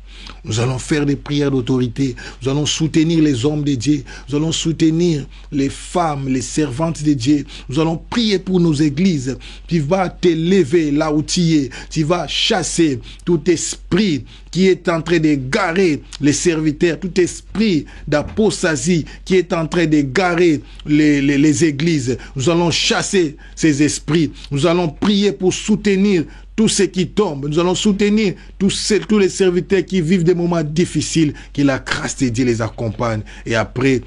Nous allons faire des prières d'autorité. Nous allons soutenir les hommes de Dieu. Nous allons soutenir les femmes, les servantes de Dieu. Nous allons prier pour nos églises. Tu vas te lever là où tu es. Tu vas chasser tout esprit qui est en train de garer les serviteurs, tout esprit d'apostasie qui est en train de garer les églises. Nous allons chasser ces esprits. Nous allons prier pour soutenir tous ceux qui tombent. Nous allons soutenir tous les serviteurs qui vivent des moments difficiles, que la grâce de Dieu les accompagne. Et après,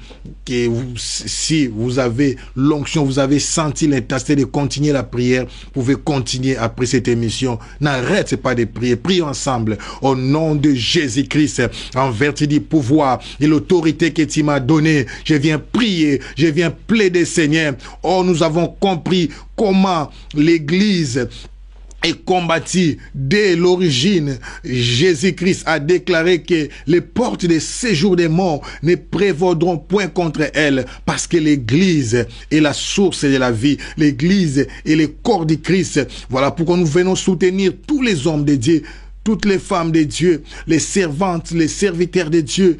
si vous avez l'onction, vous avez senti l'intensité de continuer la prière, vous pouvez continuer après cette émission. N'arrêtez pas de prier. Prions ensemble. Au nom de Jésus-Christ, en vertu du pouvoir et l'autorité que tu m'as donnée, je viens prier, je viens plaider, Seigneur. Oh, nous avons compris comment l'Église est combattu dès l'origine. Jésus-Christ a déclaré que les portes des séjours des morts ne prévaudront point contre elle, parce que l'Église est la source de la vie. L'Église est le corps du Christ. Voilà pourquoi nous venons soutenir tous les hommes de Dieu, toutes les femmes de Dieu, les servantes, les serviteurs de Dieu,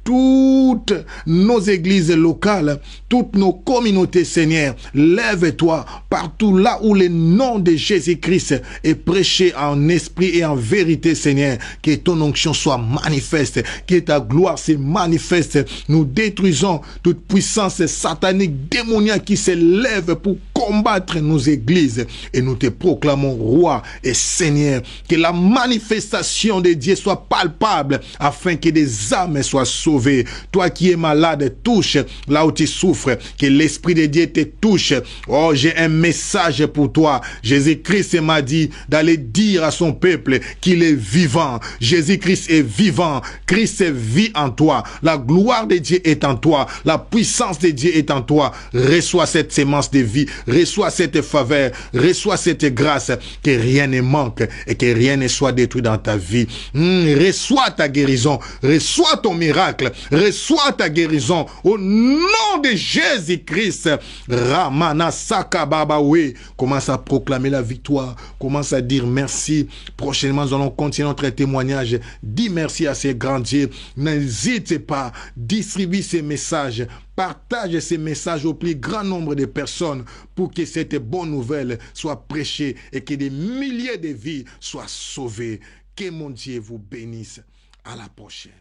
toutes nos églises locales, toutes nos communautés, Seigneur. Lève-toi partout là où le nom de Jésus-Christ est prêché en esprit et en vérité, Seigneur. Que ton onction soit manifeste, que ta gloire se manifeste. Nous détruisons toute puissance satanique, démoniaque qui se lève pour combattre nos églises. Et nous te proclamons roi et Seigneur. Que la manifestation de Dieu soit palpable afin que des âmes soient sauvées. Toi qui es malade, touche là où tu souffres. Que l'Esprit de Dieu te touche. Oh, j'ai un message pour toi. Jésus-Christ m'a dit d'aller dire à son peuple qu'il est vivant. Jésus-Christ est vivant. Christ vit en toi. La gloire de Dieu est en toi. La puissance de Dieu est en toi. Reçois cette sémence de vie. Reçois cette faveur. Reçois cette grâce. Que rien ne manque et que rien ne soit détruit dans ta vie. Reçois ta guérison. Reçois ton miracle. Reçois ta guérison au nom de Jésus-Christ. Ramana Sakababawe. Commence à proclamer la victoire. Commence à dire merci. Prochainement, nous allons continuer notre témoignage. Dis merci à ces grands dieux. N'hésitez pas. Distribue ces messages. Partage ces messages au plus grand nombre de personnes pour que cette bonne nouvelle soit prêchée et que des milliers de vies soient sauvées. Que mon Dieu vous bénisse. À la prochaine.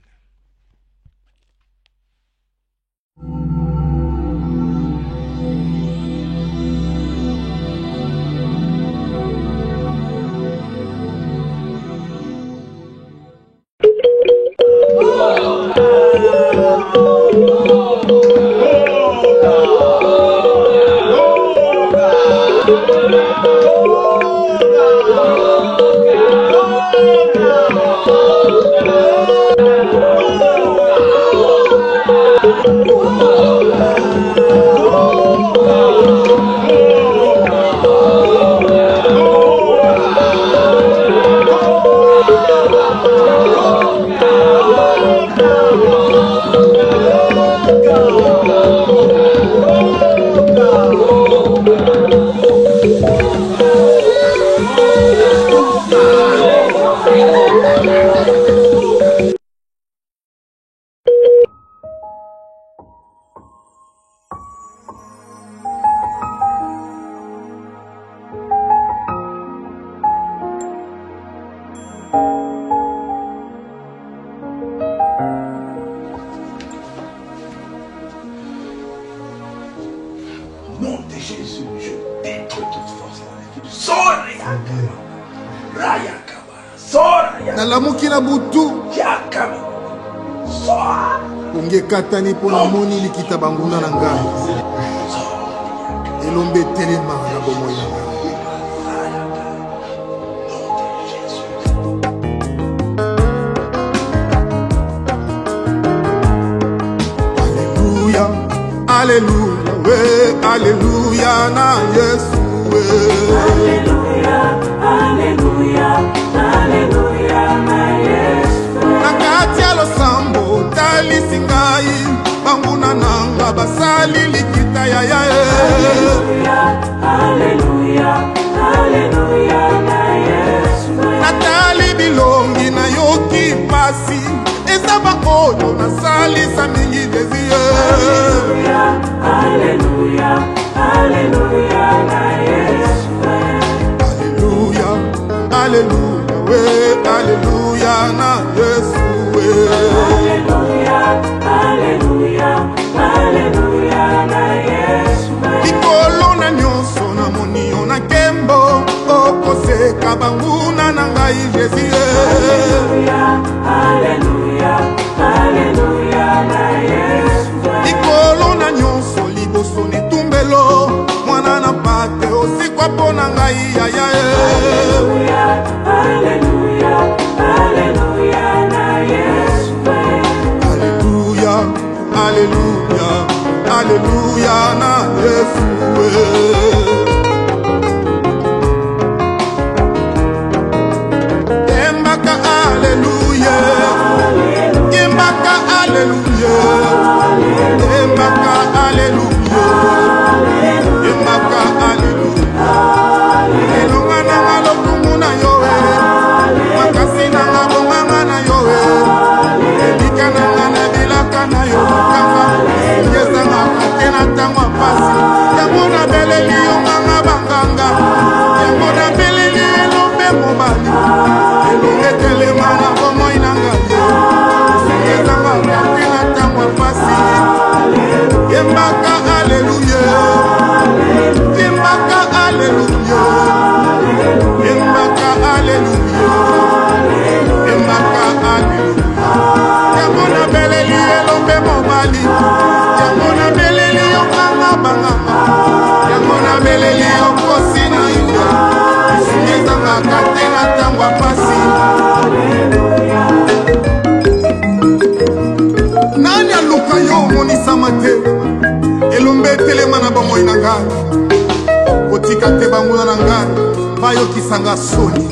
Nalamukina butu ongekatani pona moni likita banguna na ngai elombe telema na bomoi na ngai. Alléluia, alléluia, we alléluia na Yesu we. Alléluia, alléluia, alléluia na Yesu. Nakati ya losambo talisi ngai banguna nanga basali likita ya ya. Alléluia, alléluia, alléluia na Yesu. Natali bilongi na yoki pasi ezaba oyo nasalisa mingi desie. Alléluia, alléluia, alléluia na Yesu. Alléluia, alléluia, we alléluia na Yesu we. Alléluia, alléluia, alléluia na Yesu. Likolo na nyonso na moni yo na kembo okoseka banguna na ngai Jésus. Alléluia, alléluia, alléluia na Yesu. Likolo na nyonso liboso netumbelo mwana na pate osikwa pona ngai yaya. Alléluia, alléluia, alléluia na Yesu. Alléluia, alléluia, alléluia na Yesu. Embaka alléluia, embaka alléluia, embaka alléluia, embaka alléluia. Elonga na malokungu na yowe, makasi na ngabonganga na yowe, elika na ngana bilaka na yo kamba, yezanga kate na tangwa pasi, yango na beleli yonganga banganga, yango na beleli elombe mobali, elombe telema na bomoi na ngai, yezanga kate na tangwa pasi, yembaka aleluya, yembaka aleluya, yembaka aleluya, yembaka aleluya, yango na beleli elombe mobali, yango na beleli yonganga banganga, yango na beleli yokosi na yuya, ezanga kate na tangwa pasi. Nani aluka yo monisama te elombe telema na bomoi na ngai kotika te banguna na ngai bayokisanga soni.